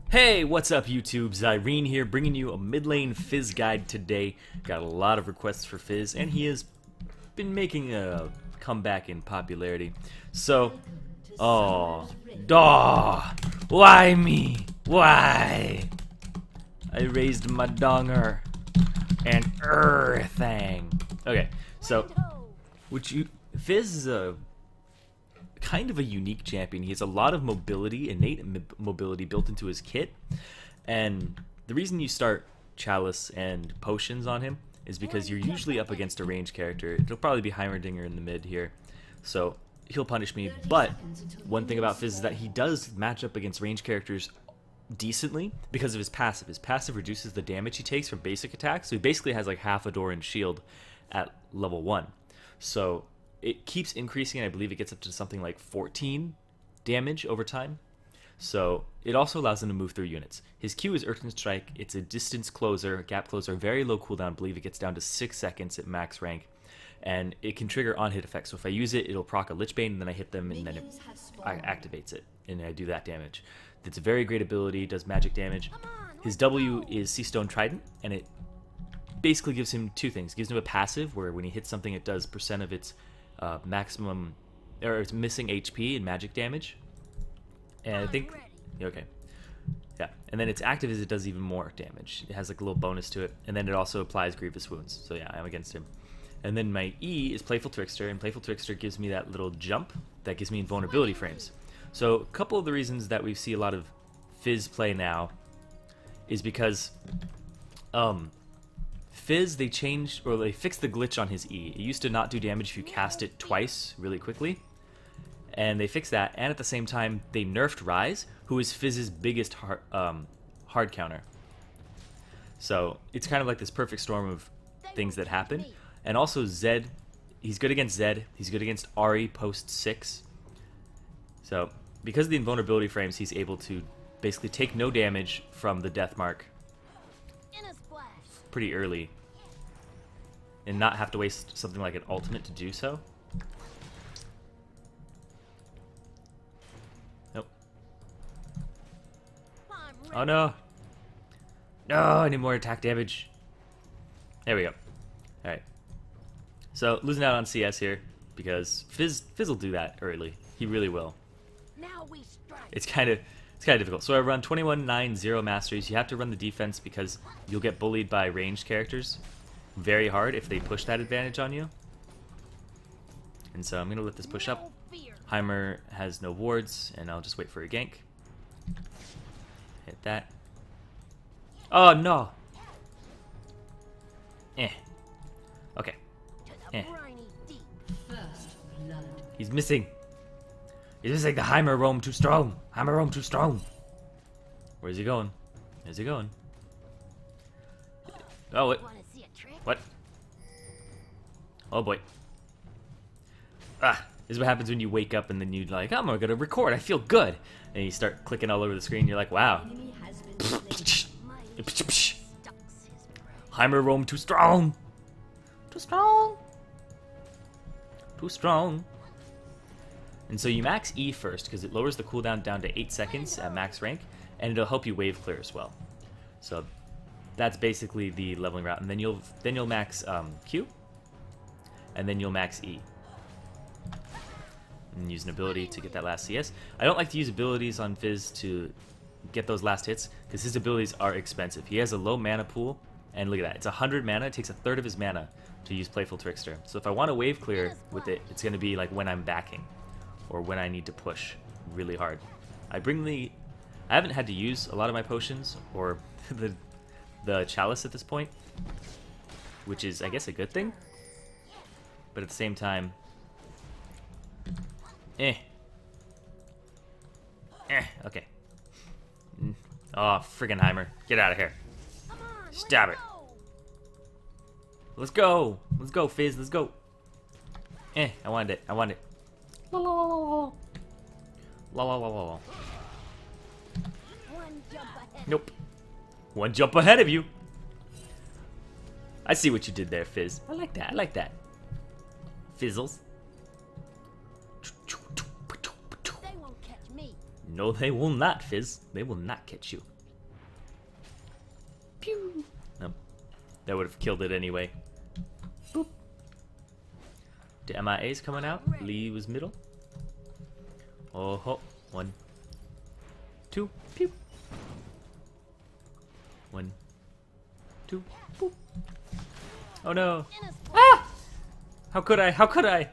Hey, what's up YouTube? Zirene here, bringing you a mid lane Fizz guide today. Got a lot of requests for Fizz, and he has been making a comeback in popularity. So, why me? Why? I raised my donger and thing. Okay, so, Fizz is a kind of a unique champion. He has a lot of mobility, innate mobility built into his kit, and the reason you start Chalice and Potions on him is because you're usually up against a ranged character. It'll probably be Heimerdinger in the mid here, so he'll punish me. But one thing about Fizz is that he does match up against ranged characters decently because of his passive. His passive reduces the damage he takes from basic attacks, so he basically has like half a door and shield at level 1. So it keeps increasing, and I believe it gets up to something like 14 damage over time. So it also allows him to move through units. His Q is Earth Strike. It's a distance closer, gap closer, very low cooldown. I believe it gets down to 6 seconds at max rank. And it can trigger on-hit effects. So if I use it, it'll proc a Lich Bane, and then I hit them, and then it activates it, and I do that damage. It's a very great ability, does magic damage. His W is Sea Stone Trident, and it basically gives him two things. It gives him a passive, where when he hits something, it does % of its maximum, or it's missing HP and magic damage, and I think, okay, yeah, and then its active is it does even more damage. It has like a little bonus to it, and then it also applies grievous wounds. So yeah, I'm against him. And then my E is Playful Trickster, and Playful Trickster gives me that little jump that gives me invulnerability frames. So a couple of the reasons that we see a lot of Fizz play now is because Fizz, they changed, or they fixed the glitch on his E. It used to not do damage if you cast it twice really quickly, and they fixed that, and at the same time they nerfed Rise, who is Fizz's biggest hard counter. So it's kind of like this perfect storm of things that happen. And also Zed, he's good against Zed, he's good against Ahri post 6. So because of the invulnerability frames, he's able to basically take no damage from the death mark pretty early and not have to waste something like an ultimate to do so. Nope. Oh no. No, I need more attack damage. There we go. Alright. So losing out on CS here because Fizz will do that early. He really will. It's kind of difficult. So I run 21-9-0 Masteries. You have to run the defense because you'll get bullied by ranged characters very hard if they push that advantage on you. And so I'm going to let this push up. Heimer has no wards, and I'll just wait for a gank. Hit that. Oh, no! Okay. He's missing. He's missing the Heimer roam too strong. Heimer roam too strong. Where's he going? Where's he going? Oh, what? Oh boy. Ah, this is what happens when you wake up and then you're like, I'm gonna record, I feel good. And you start clicking all over the screen, you're like, wow. Heimer roam too strong. Too strong. Too strong. And so you max E first because it lowers the cooldown down to 8 seconds at max rank, and it'll help you wave clear as well. So that's basically the leveling route, and then you'll max Q, and then you'll max E, and use an ability to get that last CS. I don't like to use abilities on Fizz to get those last hits because his abilities are expensive. He has a low mana pool, and look at that, it's 100 mana. It takes a third of his mana to use Playful Trickster. So if I want to wave clear with it, it's going to be like when I'm backing, or when I need to push really hard. I haven't had to use a lot of my potions or the chalice at this point, which is, I guess, a good thing. But at the same time, okay. Oh, friggin' Heimer, get out of here! Stab it! Let's go! Let's go, Fizz! Let's go! I wanted it. I wanted it. La la la la la la la la. Nope. One jump ahead of you. I see what you did there, Fizz. I like that. I like that. Fizzles. They won't catch me. No, they will not, Fizz. They will not catch you. Pew! No. That would have killed it anyway. Boop. The MIA's coming out. Lee was middle. Oh ho. 1, 2, pew. 1, 2, boop. Oh no. Ah! How could I? How could I?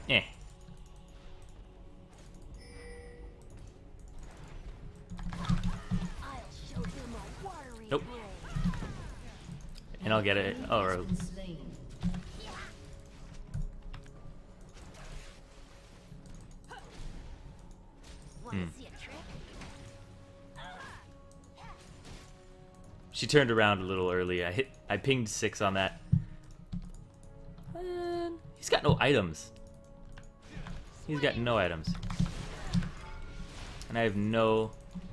Eh. Nope. And I'll get it. Oh, or she turned around a little early. I pinged 6 on that. And he's got no items. He's got no items. And I have no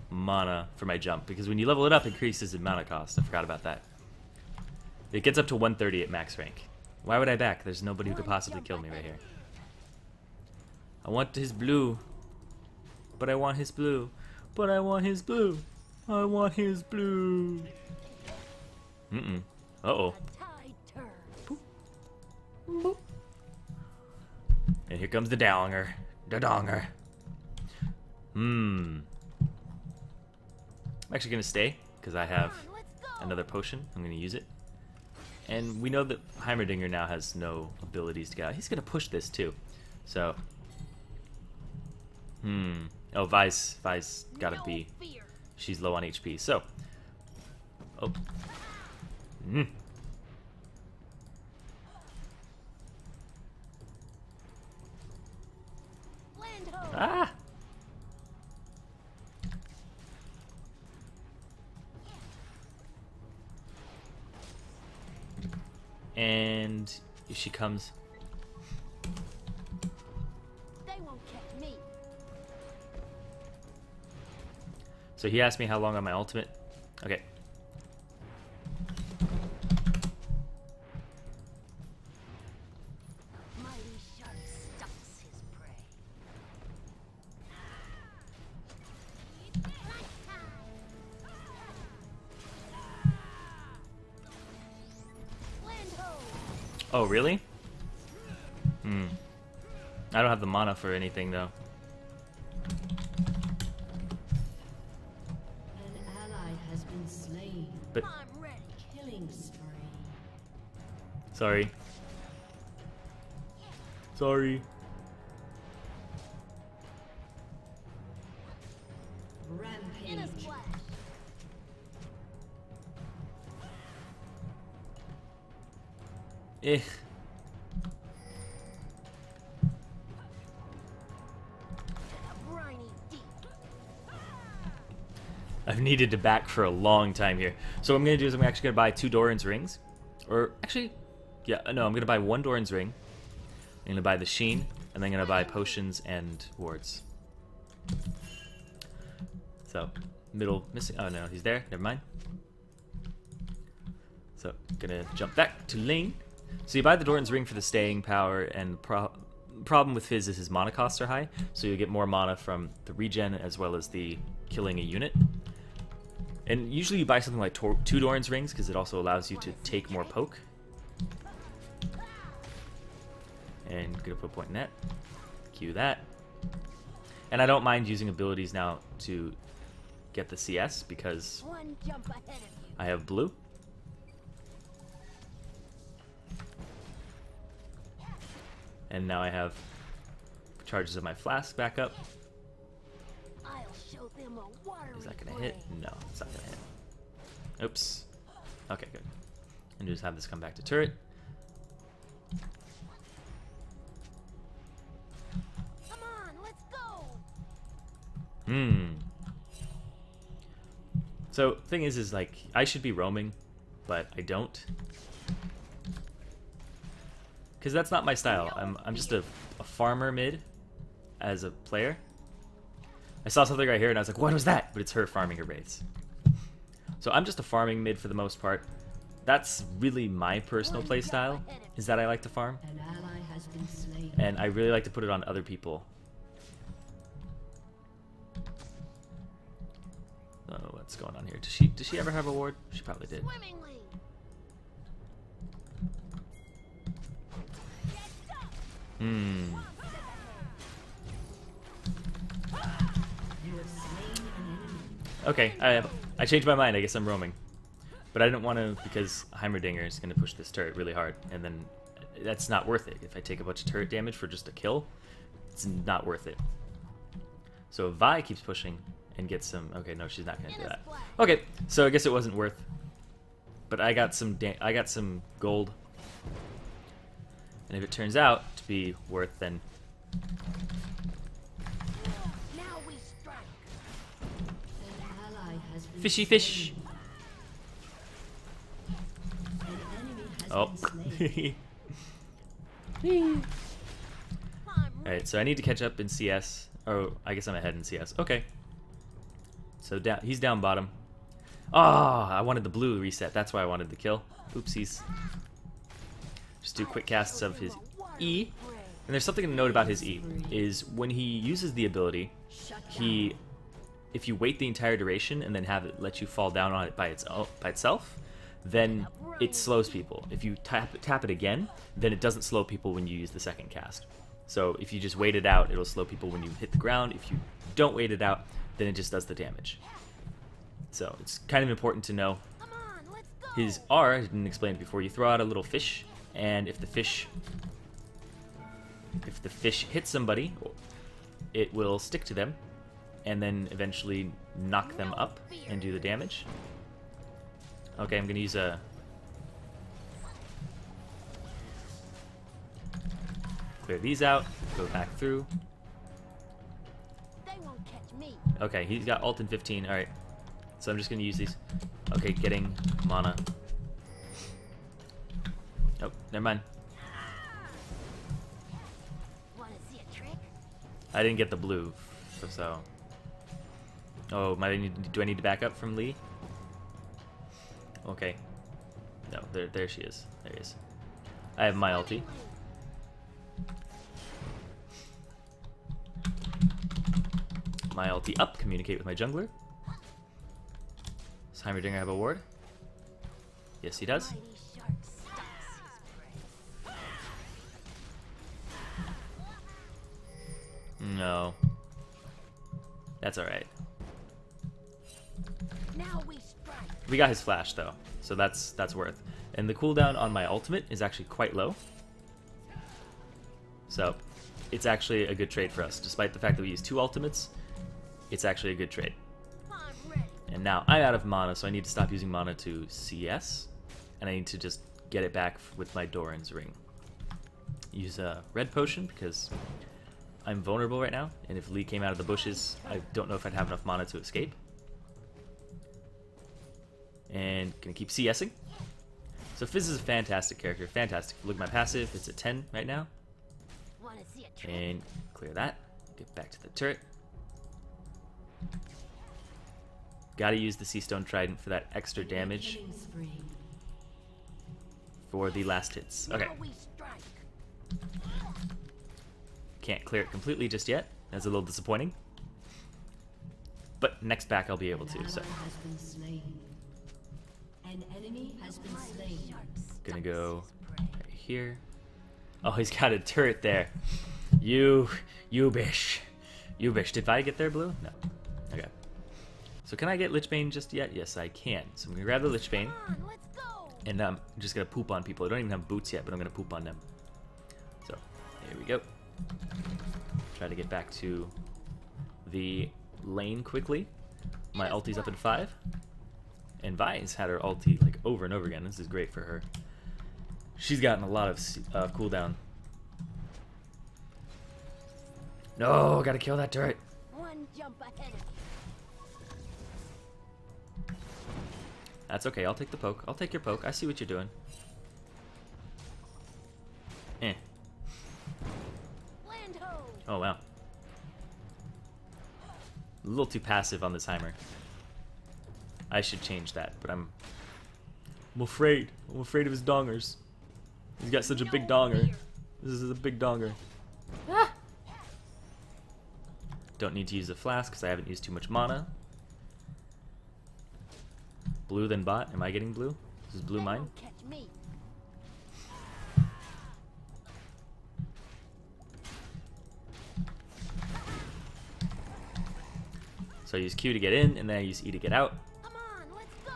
mana for my jump, because when you level it up, it increases in mana cost. I forgot about that. It gets up to 130 at max rank. Why would I back? There's nobody who could possibly kill me right here. I want his blue. But I want his blue. But I want his blue. I want his blue. Mm-mm. Uh-oh. Boop. Boop. And here comes the donger. The donger. I'm actually going to stay, because I have another potion. I'm going to use it. And we know that Heimerdinger now has no abilities to get out. He's going to push this, too. So. Oh, Vi's got a B. She's low on HP. So. Oh. Ah! And she comes. They won't catch me. So he asked me how long on my ultimate. Okay. Mighty shark stalks his prey. Oh, really? I don't have the mana for anything, though. An ally has been slain. But I'm ready. Killing spree. sorry. Sorry. In a Rampage. splash. Eh. Briny deep. I've needed to back for a long time here. So what I'm going to do is I'm actually going to buy 2 Doran's rings. Or actually, yeah, no, I'm going to buy 1 Doran's ring. I'm going to buy the Sheen. And then I'm going to buy potions and wards. So, middle missing. Oh no, he's there. Never mind. So, going to jump back to lane. So you buy the Doran's ring for the staying power, and problem with Fizz is his mana costs are high, so you get more mana from the regen as well as the killing a unit. And usually you buy something like 2 Doran's rings, because it also allows you to take more poke. And gonna put a point in that. Cue that. And I don't mind using abilities now to get the CS, because One jump ahead of you. I have blue. And now I have charges of my flask back up. I'll show them a watery Is that gonna hit? No, it's not gonna hit. Oops. Okay, good. And just have this come back to turret. Come on, let's go. So thing is like I should be roaming, but I don't. Because that's not my style. I'm just a farmer mid as a player. I saw something right here and I was like, what was that? But it's her farming her wraiths. So I'm just a farming mid for the most part. That's really my personal play style, is that I like to farm. An ally has been slain. And I really like to put it on other people. what's going on here. Does she ever have a ward? She probably did. Swimmingly. Hmm. Okay, I changed my mind. I guess I'm roaming. But I didn't want to because Heimerdinger is going to push this turret really hard, and then that's not worth it. If I take a bunch of turret damage for just a kill, it's not worth it. So if Vi keeps pushing and gets some... Okay, no, she's not going to do that. Okay, so I guess it wasn't worth. But I got some gold. And if it turns out to be worth, then... Now we strike. An ally has been Fishy fish! An enemy has Oh. been slain. Alright, so I need to catch up in CS. Oh, I guess I'm ahead in CS. Okay. So down, he's down bottom. Ah, I wanted the blue reset. That's why I wanted the kill. Oopsies. Just do quick casts of his E. And there's something to note about his E, is when he uses the ability, if you wait the entire duration and then have it let you fall down on it by itself, then it slows people. If you tap it again, then it doesn't slow people when you use the second cast. So if you just wait it out, it'll slow people when you hit the ground. If you don't wait it out, then it just does the damage. So it's kind of important to know. Come on, let's go. His R, I didn't explain it before, you throw out a little fish, and if the fish hits somebody, it will stick to them, and then eventually knock them up and do the damage. Okay, I'm going to use a... Clear these out, go back through. They won't catch me. Okay, he's got ult in 15, alright. So I'm just going to use these. Okay, getting mana. Oh, never mind. Wanna see a trick? I didn't get the blue, so... Oh, do I need to back up from Lee? Okay. No, there she is. There he is. I have my ulti. My ulti up, communicate with my jungler. Does Heimerdinger have a ward? Yes, he does. Mighty shark stalks his prey. No. That's alright. Now we strike. We got his flash though, so that's worth. And the cooldown on my ultimate is actually quite low. So it's actually a good trade for us. Despite the fact that we use 2 ultimates, it's actually a good trade. I'm ready. And now I'm out of mana, so I need to stop using mana to CS. And I need to just get it back with my Doran's ring. Use a red potion because I'm vulnerable right now. And if Lee came out of the bushes, I don't know if I'd have enough mana to escape. And gonna keep CSing. So Fizz is a fantastic character, fantastic. Look at my passive, it's a 10 right now. Wanna see a trick? And clear that. Get back to the turret. Gotta use the Sea Stone Trident for that extra damage Killing spree. for the last hits. Okay, Now we strike. can't clear it completely just yet. That's a little disappointing. But next back I'll be able to, so. An ally has been slain. An enemy has been slain. Gonna go right here. Oh, he's got a turret there. You bish. You bish. Did I get there, blue? No. Okay. So can I get Lichbane just yet? Yes, I can. So I'm gonna grab the Lichbane, Come on, let's go. and I'm just gonna poop on people. I don't even have boots yet, but I'm gonna poop on them. So, here we go. Try to get back to the lane quickly. My ulti's up in 5. And Vi's had her ulti like over and over again. This is great for her. She's gotten a lot of cooldown. No, gotta kill that turret. One jump ahead of you. That's okay, I'll take the poke. I'll take your poke. I see what you're doing. Eh. Land ho. Oh, wow. A little too passive on this Heimer. I should change that, but I'm afraid. I'm afraid of his dongers. He's got such a big donger. This is a big donger. Ah. Don't need to use a flask because I haven't used too much mana. Blue then bot. Am I getting blue? Is blue They mine? won't catch me. So I use Q to get in, and then I use E to get out. Come on, let's go.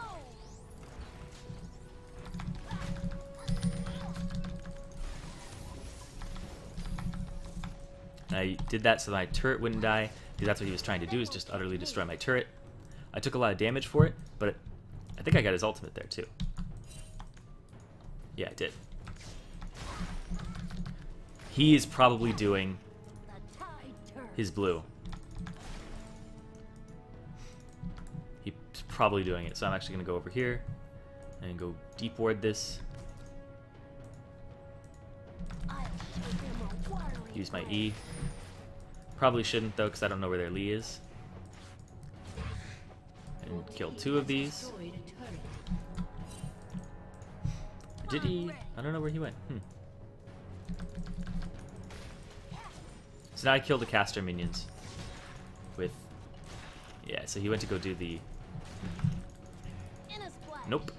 And I did that so my turret wouldn't die, because that's what he was trying to do, is just utterly destroy my turret. I took a lot of damage for it, but I think I got his ultimate there too. Yeah, I did. He is probably doing The tide turns. his blue. He's probably doing it, so I'm actually going to go over here and go deep ward this. I'll show them a wiry Use my blade. E. Probably shouldn't though, because I don't know where their Lee is. And kill 2 of these. Destroyed a turret. Did he? I don't know where he went. So now I killed the caster minions with... Yeah, so he went to go do the... In a splash. Nope.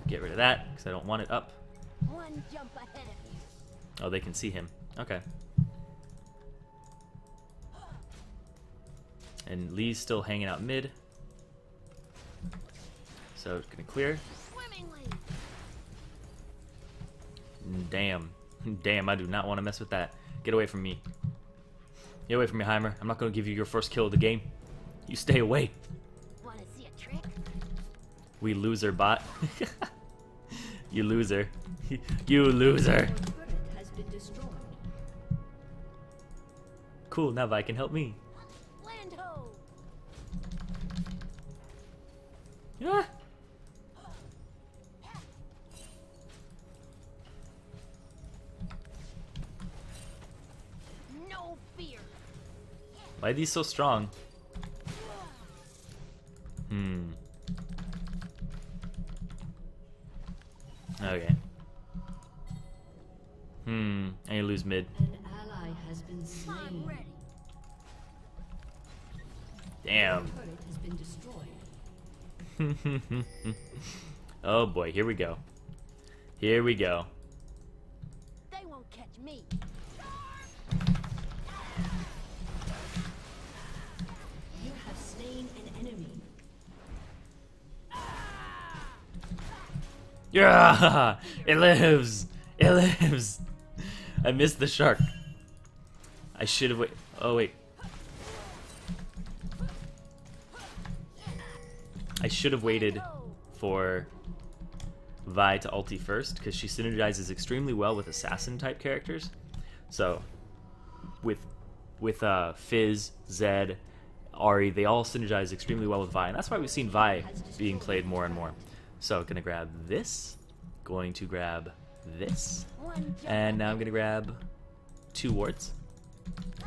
Get rid of that, because I don't want it up. One jump ahead of you. Oh, they can see him. Okay. And Lee's still hanging out mid. So it's gonna clear. Swimmingly. Damn. Damn, I do not want to mess with that. Get away from me. Get away from me, Heimer. I'm not gonna give you your first kill of the game. You stay away. Wanna see a trick? We loser bot. You loser. You loser. Your turret has been destroyed. Cool, now Vi can help me. Land ho. Yeah. No fear. Why are these so strong? Okay. I need to lose mid. An ally has been I'm slain. ready. Damn. Turret has been destroyed. Oh boy, here we go. Here we go. They won't catch me. You have slain an enemy. Yeah, it lives. It lives. I missed the shark. I should have wait. Oh wait. I should have waited for Vi to ulti first, because she synergizes extremely well with assassin type characters. So with Fizz, Zed, Ari, they all synergize extremely well with Vi, and that's why we've seen Vi being played more and more. So gonna grab this, going to grab this, One jump and now I'm gonna grab 2 wards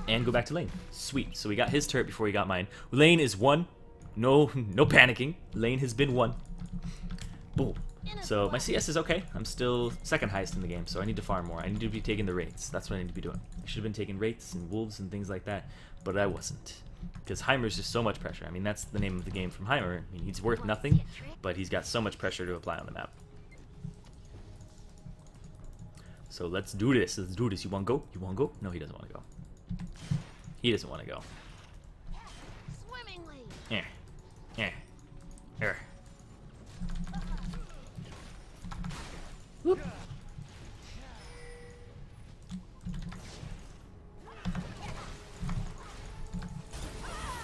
and go back to lane. Sweet. So we got his turret before he got mine. Lane is 1. No panicking. Lane has been 1. Boom. So my CS is okay. I'm still 2nd highest in the game, so I need to farm more. I need to be taking the wraiths. That's what I need to be doing. I should have been taking wraiths and wolves and things like that, but I wasn't. Because Heimer's just so much pressure. I mean, that's the name of the game from Heimer. I mean, he's worth nothing, but he's got so much pressure to apply on the map. So let's do this. Let's do this. You want to go? You want to go? No, he doesn't want to go. He doesn't want to go. swimmingly. Yeah. Yeah. Here. Whoop.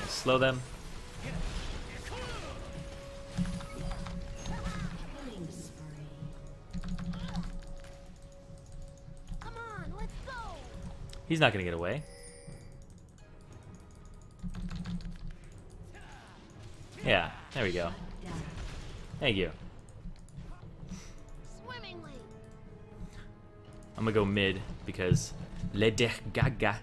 Slow them. Killing spree. Come on, let's go. He's not gonna get away. Yeah, there we go. Down. Thank you. Swimmingly. I'm gonna go mid because le de gaga.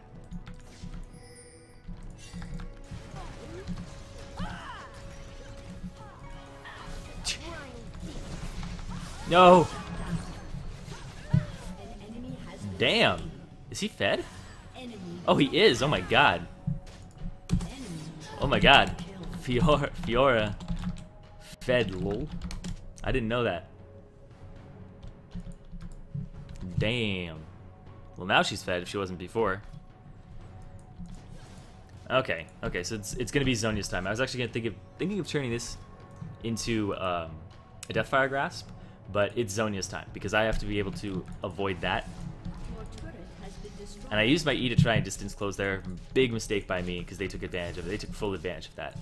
No. An enemy has been Damn. slain. Is he fed? Enemy. Oh, he is. Oh my god. Enemy. Oh my god. Kill. Fiora fed, lol. I didn't know that. Damn. Well, now she's fed if she wasn't before. Okay, okay, so it's gonna be Zhonya's time. I was actually thinking of turning this into a Deathfire Grasp, but it's Zhonya's time because I have to be able to avoid that. Your turret has been destroyed. And I used my E to try and distance close there. Big mistake by me because they took advantage of it. They took full advantage of that.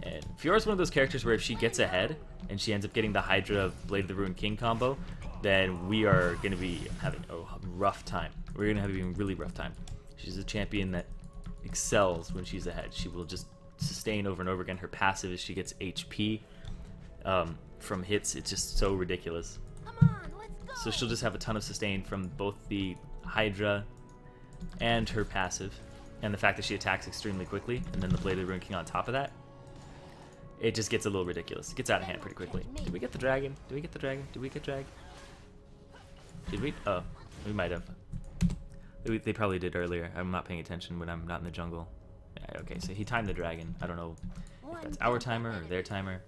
And Fiora's one of those characters where if she gets ahead and she ends up getting the Hydra Blade of the Ruined King combo, then we are going to be having a rough time. We're going to have a really rough time. She's a champion that excels when she's ahead. She will just sustain over and over again. Her passive as she gets HP from hits, it's just so ridiculous. Come on, let's go. So she'll just have a ton of sustain from both the Hydra and her passive, and the fact that she attacks extremely quickly, and then the Blade of the Ruined King on top of that. It just gets a little ridiculous. It gets out of hand pretty quickly. Did we get the dragon? Did we get the dragon? Did we get drag? Did we? Oh, we might have. They probably did earlier. I'm not paying attention when I'm not in the jungle. Yeah, okay, so he timed the dragon. I don't know if that's our timer or their timer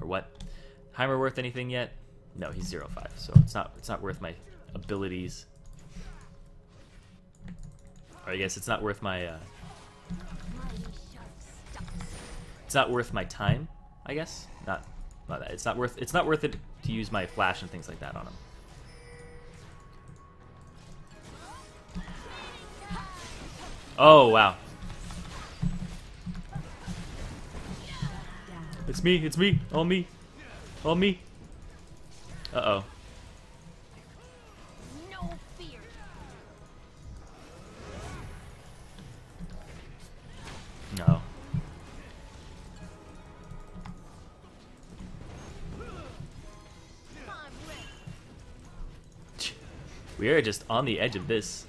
or what. Timer worth anything yet? No, he's 0-5, so it's not worth my abilities. Or I guess it's not worth my it's not worth my time, I guess. Not that. It's not worth it to use my flash and things like that on him. Oh wow. It's me, all me. All me. Uh-oh. No fear. No. I'm ready. We are just on the edge of this.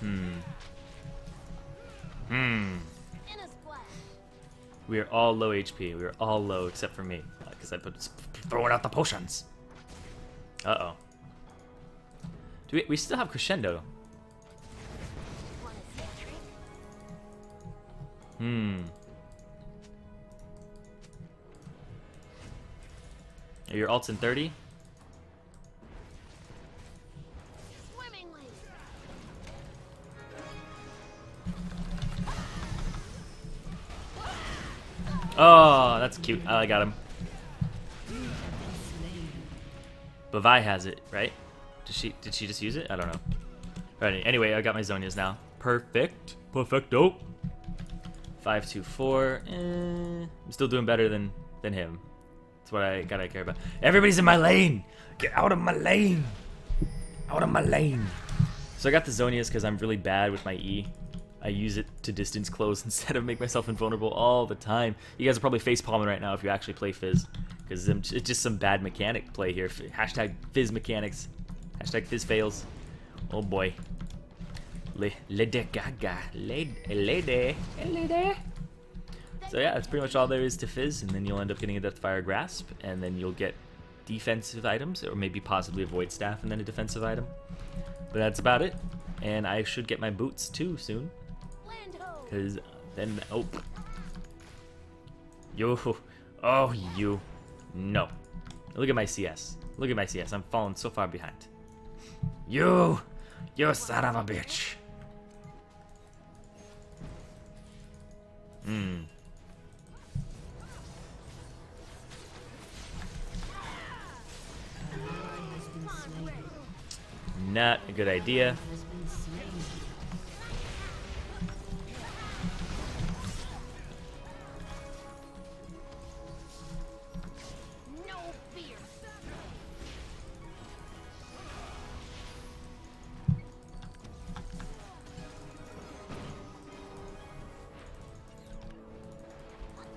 In a splash. We are all low HP. We are all low except for me, because I put throwing out the potions. Uh-oh. We still have Crescendo. Wanna see a trick? Are your ults in 30? Swimmingly. Oh, that's cute. I got him. But Vi has it, right? Did she just use it? I don't know. Alright, anyway, I got my Zhonya's now. Perfect. Perfecto. 5-2-4. I'm still doing better than him. That's what I gotta care about. Everybody's in my lane! Get out of my lane! Out of my lane! So I got the Zhonya's because I'm really bad with my E. I use it to distance close instead of make myself invulnerable all the time. You guys are probably facepalming right now if you actually play Fizz. Because it's just some bad mechanic play here. Hashtag Fizz mechanics. Hashtag Fizz fails. Oh boy. Lady Gaga. Lady. So yeah, that's pretty much all there is to Fizz. And then you'll end up getting a Deathfire Grasp. And then you'll get defensive items. Or maybe possibly a Void Staff and then a defensive item. But that's about it. And I should get my boots too soon. Land ho. Because then... Oh. Yo. Oh, you. No. Look at my CS. Look at my CS. I'm falling so far behind. You son of a bitch. Not a good idea. Has been slain. No fear.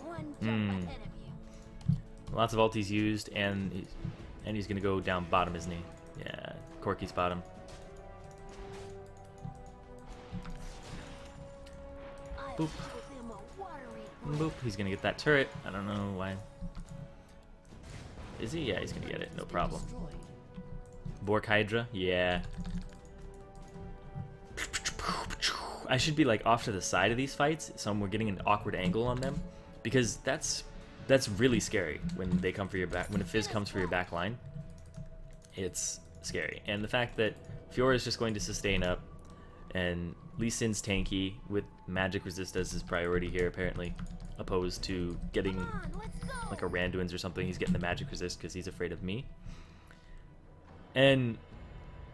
One jump ahead of you. Lots of ultis used, and he's gonna go down bottom, isn't he? Yeah, Corky's bottom. I Boop. give them a watery Boop. He's gonna get that turret. I don't know why. Is he? Yeah, he's gonna get it. No problem. Destroyed. Bork Hydra? Yeah. I should be like off to the side of these fights, so we're getting an awkward angle on them, because that's really scary when they come for your back. When a Fizz comes for your back line, it's scary. And the fact that Fiora is just going to sustain up, and Lee Sin's tanky with magic resist as his priority here apparently, opposed to getting like a Randuin's or something. He's getting the magic resist because he's afraid of me. And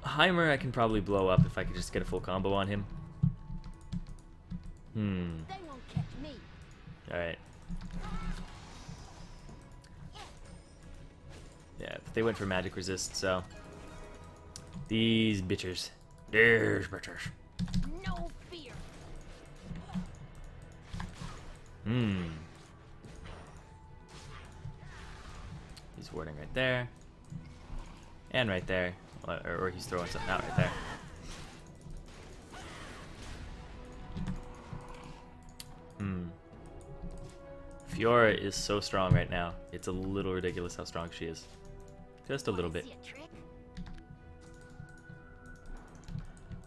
Heimer I can probably blow up if I could just get a full combo on him. They won't catch me. Alright. Yeah, but they went for magic resist, so these bitches. There's bitches. No fear. He's warding right there. And right there. Or he's throwing something out right there. Fiora is so strong right now. It's a little ridiculous how strong she is. Just a little bit. See a trick?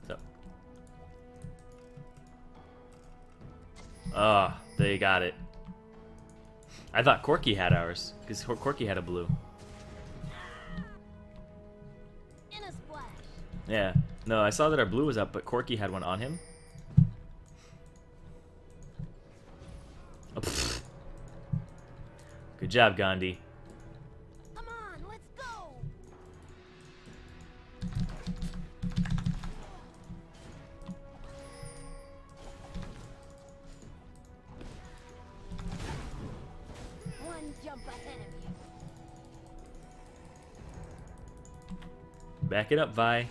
So. Ah, they got it. I thought Corki had ours, because Corki had a blue. In a splash. Yeah. No, I saw that our blue was up, but Corki had one on him. Oh, pfft. Good job, Gandhi. Come on, let's go. One jump ahead of you. Back it up, Vi.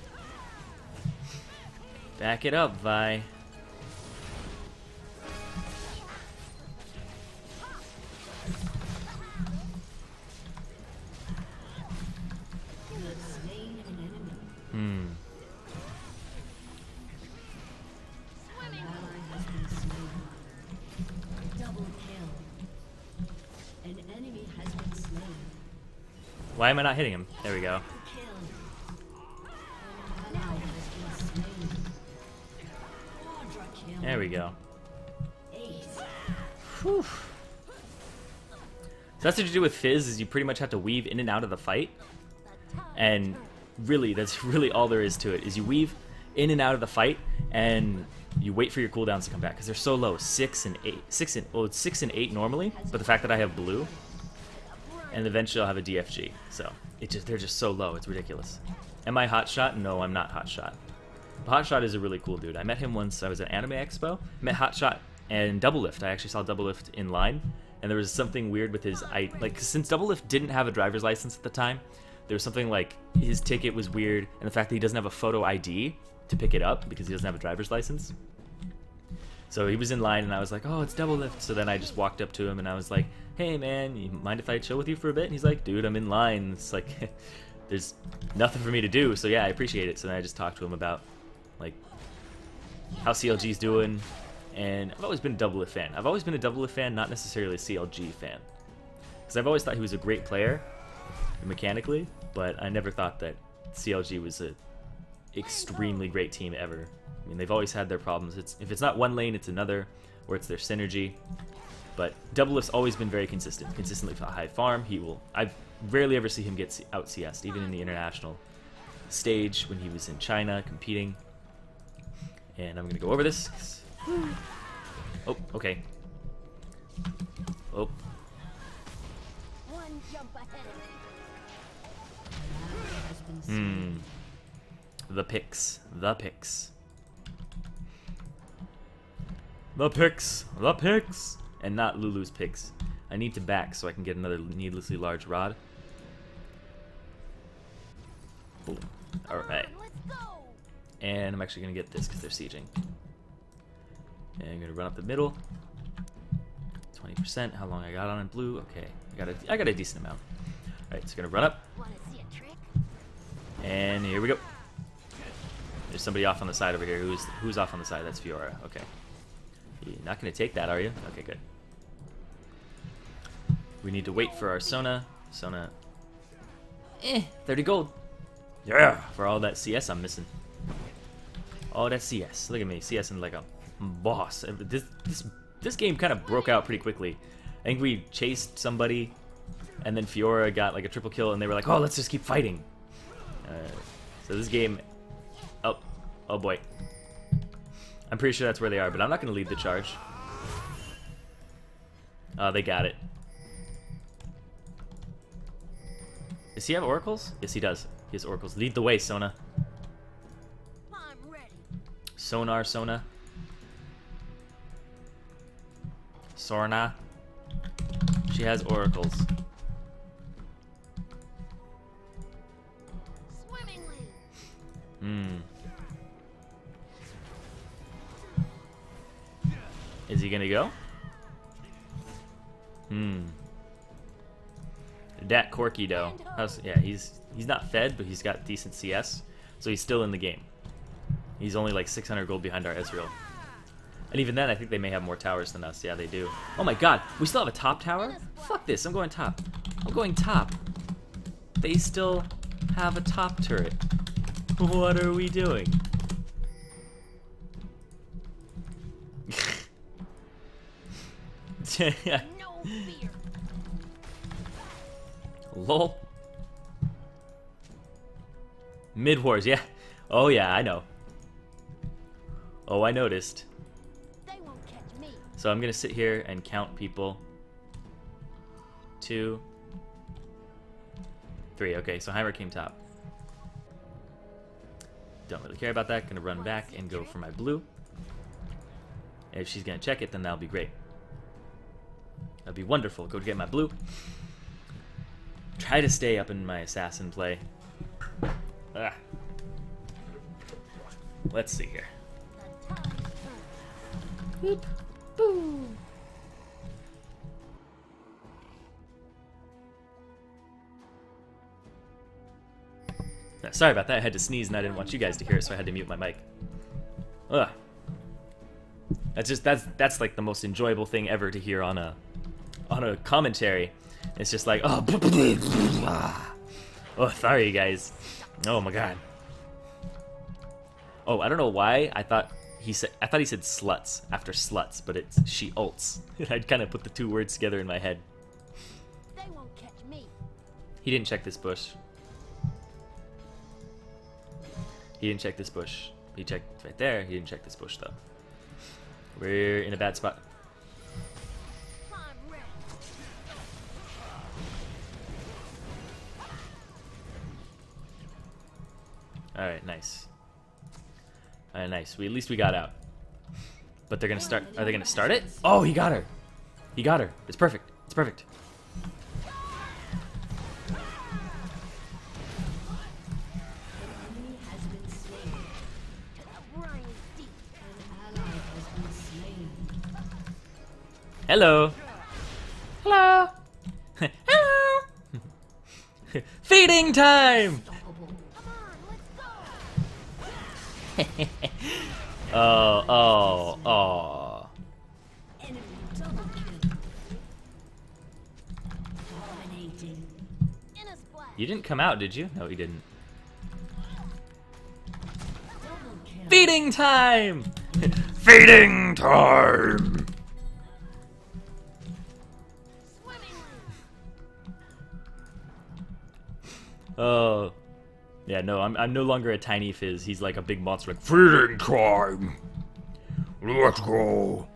Back it up, Vi. Why am I not hitting him? There we go. There we go. Whew. So that's what you do with Fizz, is you pretty much have to weave in and out of the fight. And really, that's really all there is to it, is you weave in and out of the fight, and you wait for your cooldowns to come back, because they're so low. 6 and 8. Well, it's 6 and 8 normally, but the fact that I have blue, and eventually I'll have a DFG. So they're just so low, it's ridiculous. Am I Hotshot? No, I'm not Hotshot. Hotshot is a really cool dude. I met him once. I was at Anime Expo. Met Hotshot and Doublelift. I actually saw Doublelift in line, and there was something weird with his since Doublelift didn't have a driver's license at the time, there was something like his ticket was weird, and the fact that he doesn't have a photo ID to pick it up because he doesn't have a driver's license. So he was in line, and I was like, "Oh, it's Doublelift." So then I just walked up to him, and I was like, "Hey, man, you mind if I chill with you for a bit?" And he's like, "Dude, I'm in line." It's like, there's nothing for me to do. So yeah, I appreciate it. So then I just talked to him about like how CLG's doing, and I've always been a Doublelift fan. I've always been a Doublelift fan, not necessarily a CLG fan, because I've always thought he was a great player mechanically, but I never thought that CLG was a extremely great team ever. I mean, they've always had their problems. If it's not one lane, it's another, or it's their synergy. But Doublelift's always been very consistently high farm. I've rarely ever see him get out CS'd, even in the international stage when he was in China competing. And I'm gonna go over this. Oh, okay. Oh. One jump ahead of me. The picks. The picks. The picks. The picks. And not Lulu's picks. I need to back so I can get another needlessly large rod. Boom. Alright. Let's go. And I'm actually going to get this because they're sieging. And I'm going to run up the middle. 20%. How long I got on in blue? Okay. I got a decent amount. Alright, so going to run up. Wanna see a trick? And here we go. There's somebody off on the side over here. Who's off on the side? That's Fiora. Okay. You're not going to take that, are you? Okay, good. We need to wait for our Sona. Sona. 30 gold. Yeah, for all that CS I'm missing. All that CS. Look at me, CSing like a boss. This game kind of broke out pretty quickly. I think we chased somebody, and then Fiora got like a triple kill, and they were like, "Oh, let's just keep fighting." So this game, oh boy, I'm pretty sure that's where they are, but I'm not going to lead the charge. Oh, they got it. Does he have oracles? Yes, he does. He has oracles. Lead the way, Sona. I'm ready. Sonar, Sona. Sorna. She has oracles. Swimmingly. Is he gonna go? That Corky though. Yeah, he's not fed, but he's got decent CS, so he's still in the game. He's only like 600 gold behind our Ezreal. And even then, I think they may have more towers than us. Yeah, they do. Oh my god, we still have a top tower? Fuck this, I'm going top. I'm going top. They still have a top turret. What are we doing? No fear. Lol. Mid wars, yeah. Oh yeah, I know. Oh, I noticed. They won't catch me. So I'm gonna sit here and count people. 2, 3. Okay, so Heimer came top. Don't really care about that. Gonna run back and go for my blue. And if she's gonna check it, then that'll be great. That'd be wonderful. Go to get my blue. Try to stay up in my assassin play. Ah. Let's see here. Boop. Boo. Sorry about that. I had to sneeze and I didn't want you guys to hear it, so I had to mute my mic. Ugh. That's like the most enjoyable thing ever to hear on a commentary. It's just like, oh, oh, sorry you guys. Oh my god. Oh, I don't know why I thought he said sluts after sluts, but it's she ults. I'd kind of put the two words together in my head. They won't catch me. He didn't check this bush. He didn't check this bush. He checked right there. He didn't check this bush though. We're in a bad spot. I'm ready. All right, nice. All right, nice. At least we got out. But they're gonna start. Are they gonna start it? Oh, he got her. He got her. It's perfect. It's perfect. Hello. Hello. Hello. Feeding time. Oh. Enemy double kill. Dominating. In a splash. You didn't come out, did you? No, he didn't. Double kill. Feeding time. Feeding time. Oh. Yeah, no, I'm no longer a tiny Fizz. He's like a big monster, like, feeding time. Let's go.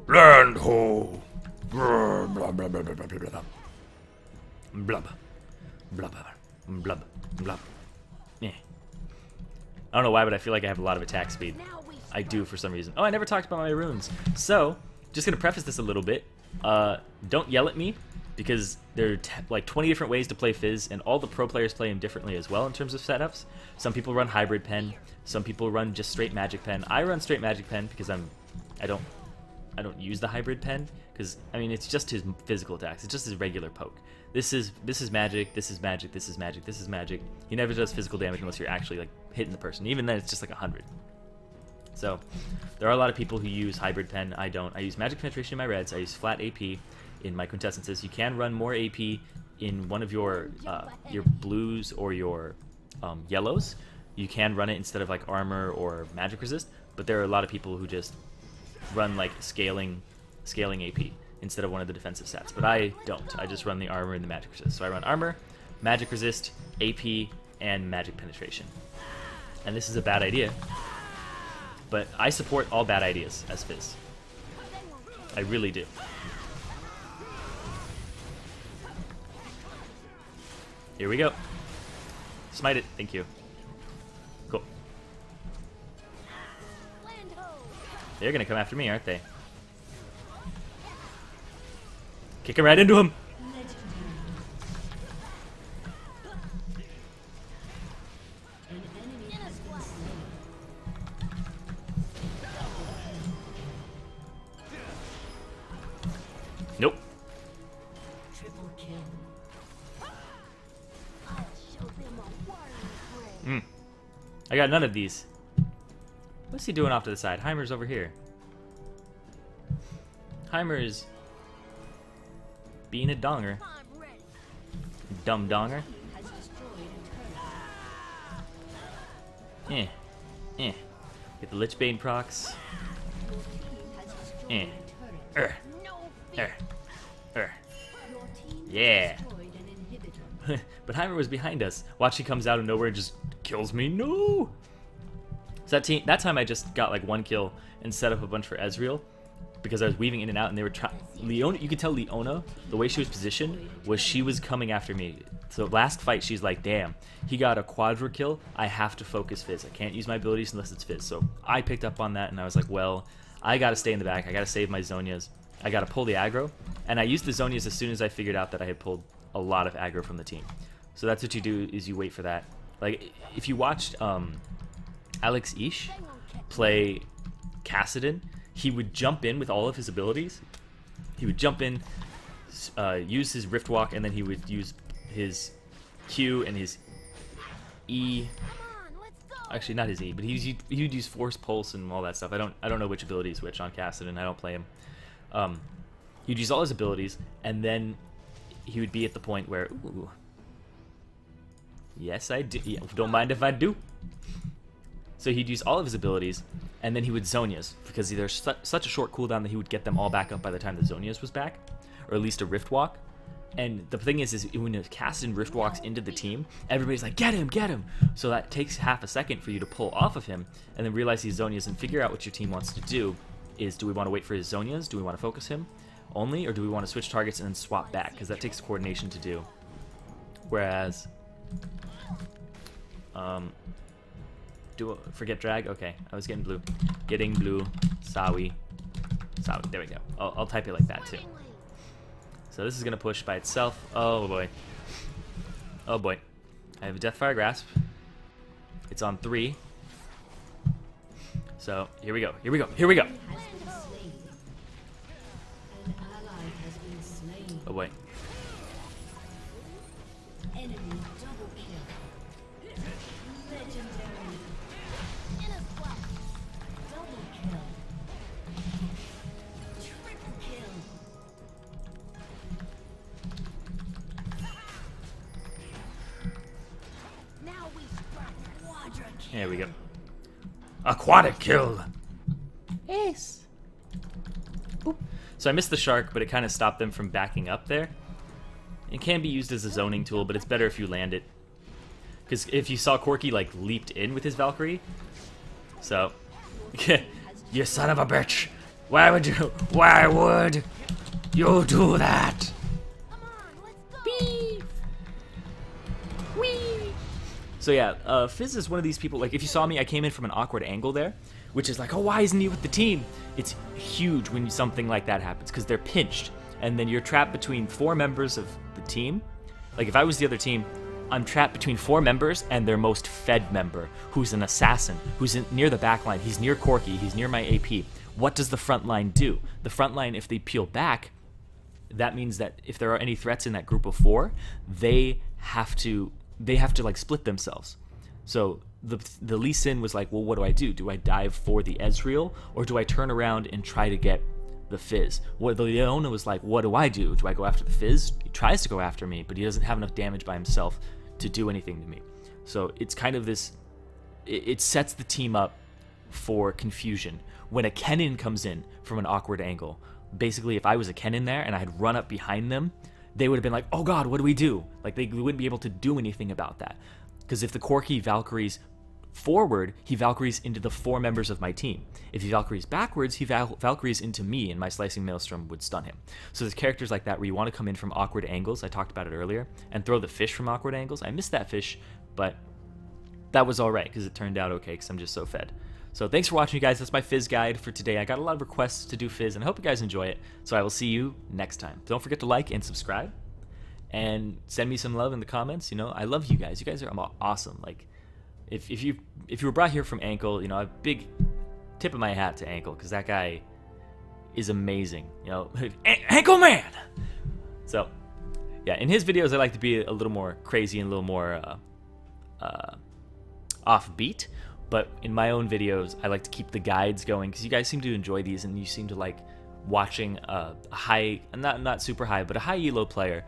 Land ho. Blub, blub, blub, blub, blub, blub. Blub. Blub. Blub. Blub. Yeah. I don't know why, but I feel like I have a lot of attack speed. I do for some reason. Oh, I never talked about my runes. So, just gonna preface this a little bit. Don't yell at me, because there are like 20 different ways to play Fizz, and all the pro players play him differently as well in terms of setups. Some people run hybrid pen, some people run just straight magic pen. I run straight magic pen because I don't use the hybrid pen, because I mean it's just his physical attacks. It's just his regular poke. This is magic. This is magic. This is magic. This is magic. He never does physical damage unless you're actually like hitting the person. Even then, it's just like 100. So there are a lot of people who use hybrid pen. I don't. I use magic penetration in my reds. I use flat AP in my quintessences. You can run more AP in one of your blues or your yellows, you can run it instead of like armor or magic resist, but there are a lot of people who just run like scaling AP instead of one of the defensive stats. But I don't. I just run the armor and the magic resist. So I run armor, magic resist, AP, and magic penetration. And this is a bad idea, but I support all bad ideas as Fizz. I really do. Here we go. Smite it. Thank you. Cool. They're gonna come after me, aren't they? Kick him right into him. Nope. Triple kill. I got none of these. What's he doing off to the side? Heimer's over here. Heimer is being a donger. Dumb donger. Get the Lichbane procs. Yeah. But Heimer was behind us. Watch, he comes out of nowhere and just kills me. No. So that time I just got like 1 kill and set up a bunch for Ezreal because I was weaving in and out, and they were trying. Leona, you could tell Leona, the way she was positioned was she was coming after me. So last fight, she's like, "Damn, he got a quadra kill. I have to focus Fizz. I can't use my abilities unless it's Fizz." So I picked up on that, and I was like, "Well, I gotta stay in the back. I gotta save my Zhonya's. I gotta pull the aggro." And I used the Zhonya's as soon as I figured out that I had pulled a lot of aggro from the team. So that's what you do, is you wait for that. Like, if you watched Alex Ish play Kassadin, he would jump in with all of his abilities. He would jump in, use his Rift Walk, and then he would use his Q and his E. Actually, not his E, but he would use Force Pulse and all that stuff. I don't know which ability is which on Kassadin. I don't play him. He'd use all his abilities, and then he would be at the point where, ooh, yes, I do. Yeah, don't mind if I do. So he'd use all of his abilities, and then he would Zhonya's, because there's such a short cooldown that he would get them all back up by the time the Zhonya's was back, or at least a Rift Walk. And the thing is when a Kassadin Rift Walks into the team, everybody's like, get him, get him! So that takes half a second for you to pull off of him, and then realize he's Zhonya's and figure out what your team wants to do. Do we want to wait for his Zhonya's? Do we want to focus him only, or do we want to switch targets and then swap back? Because that takes coordination to do. Whereas, forget drag? Okay, I was getting blue. Getting blue. Sawi. There we go. I'll type it like that too. So this is going to push by itself. Oh boy. Oh boy. I have a Deathfire Grasp. It's on 3. So here we go. Here we go. Here we go. Oh boy. Enemy double kill. Legendary. Double kill. Triple kill. Now we strike quadra kill. There we go. Aquatic kill. Yes. Oop. So I missed the shark, but it kind of stopped them from backing up there. It can be used as a zoning tool, but it's better if you land it. Because if you saw Corki like leaped in with his Valkyrie, so you son of a bitch! Why would you do that? Come on, let's go. Beef. Whee! So yeah, Fizz is one of these people. Like if you saw me, I came in from an awkward angle there, which is like, oh, why isn't he with the team? It's huge when something like that happens because they're pinched, and then you're trapped between 4 members of the team. Like if I was the other team, I'm trapped between 4 members and their most fed member, who's an assassin, who's near the back line. He's near Corki, he's near my AP. What does the front line do? The front line, if they peel back, that means that if there are any threats in that group of 4, they have to like split themselves. So the Lee Sin was like, well, what do? Do I dive for the Ezreal, or do I turn around and try to get the Fizz? What the Leona was like, what do? Do I go after the Fizz? He tries to go after me, but he doesn't have enough damage by himself to do anything to me. So it's kind of this, it sets the team up for confusion. When a Kennen comes in from an awkward angle, basically if I was a Kennen there and I had run up behind them, they would have been like, oh god, what do we do? Like, they wouldn't be able to do anything about that. Because if the Corki Valkyries forward, he Valkyries into the 4 members of my team. If he Valkyries backwards, he Valkyries into me, and my Slicing Maelstrom would stun him. So there's characters like that where you want to come in from awkward angles, I talked about it earlier, and throw the fish from awkward angles. I missed that fish, but that was alright, because it turned out okay, because I'm just so fed. So thanks for watching, you guys. That's my Fizz guide for today. I got a lot of requests to do Fizz, and I hope you guys enjoy it. So I will see you next time. Don't forget to like and subscribe, and send me some love in the comments. You know, I love you guys. You guys are awesome. Like, if you were brought here from Ankle, you know, a big tip of my hat to Ankle, because that guy is amazing. You know, Ankle Man. So yeah, in his videos, I like to be a little more crazy and a little more offbeat. But in my own videos, I like to keep the guides going, because you guys seem to enjoy these, and you seem to like watching a high, not super high, but a high elo player,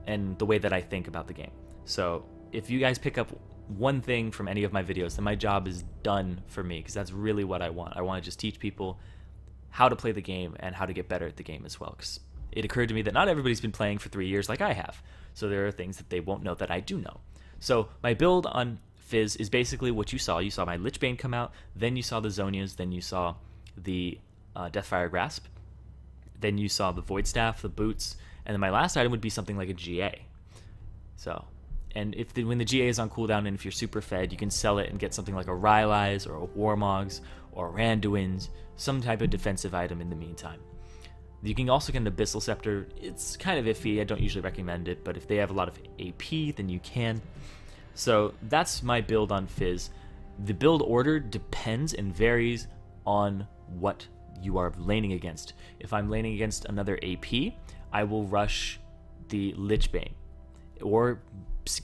and the way that I think about the game. So if you guys pick up one thing from any of my videos, then my job is done for me, because that's really what I want. I want to just teach people how to play the game and how to get better at the game as well, because it occurred to me that not everybody's been playing for 3 years like I have. So there are things that they won't know that I do know. So my build on Fizz is basically what you saw. You saw my Lichbane come out, then you saw the Zhonya's, then you saw the Deathfire Grasp, then you saw the Void Staff, the boots, and then my last item would be something like a GA. So, and when the GA is on cooldown and if you're super fed, you can sell it and get something like a Rylai's or a Warmogs or a Randuin's, some type of defensive item in the meantime. You can also get an Abyssal Scepter. It's kind of iffy. I don't usually recommend it, but if they have a lot of AP, then you can. So that's my build on Fizz. The build order depends and varies on what you are laning against. If I'm laning against another AP, I will rush the Lichbane, or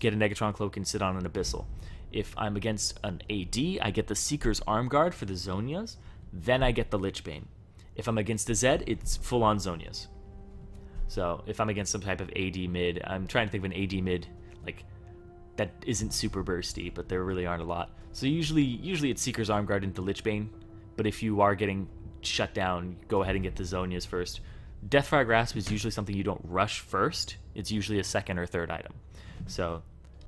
get a Negatron Cloak and sit on an Abyssal. If I'm against an AD, I get the Seeker's Arm Guard for the Zhonya's, then I get the Lichbane. If I'm against a Zed, it's full-on Zhonya's. So if I'm against some type of AD mid, I'm trying to think of an AD mid, like, that isn't super bursty, but there really aren't a lot. So usually it's Seeker's Arm Guard into Lichbane, but if you are getting shut down, go ahead and get the Zhonya's first. Deathfire Grasp is usually something you don't rush first. It's usually a second or third item. So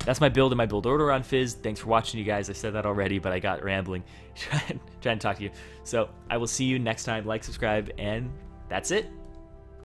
that's my build and my build order on Fizz. Thanks for watching, you guys. I said that already, but I got rambling trying to talk to you. So I will see you next time. Like, subscribe, and that's it.